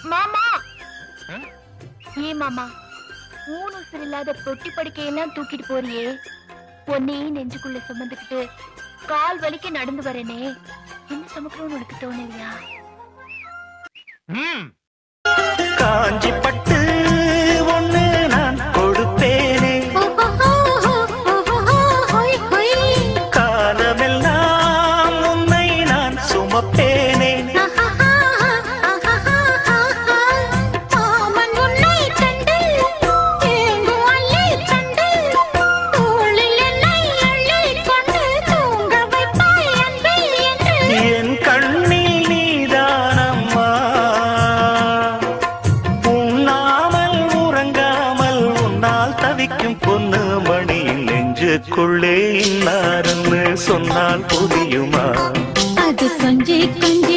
மாமா ஏ மாமா மூணு இல்லாத பொட்டி படுக்கையெல்லாம் தூக்கிட்டு போறியே பொன்னையே நெஞ்சுக்குள்ள சுமந்துக்கிட்டு கால் வலிக்க நடந்து வரேனே என்ன சுமக்கணும்னு உனக்கு தோணலையா? காஞ்சி பட்டு ஒண்ணு நான் கொடுப்பேனே காலமெல்லாம் உன்னை நான் சுமப்பேனே என் கண்ணில் நீதானம்மா உண்ணாமல் உறங்காமல் உன்னால் தவிக்கும் பொண்ணு மணி நெஞ்சுக்குள்ளே இன்னாருன்னு சொன்னால் புரியுமா? அது கொஞ்சி கொஞ்சி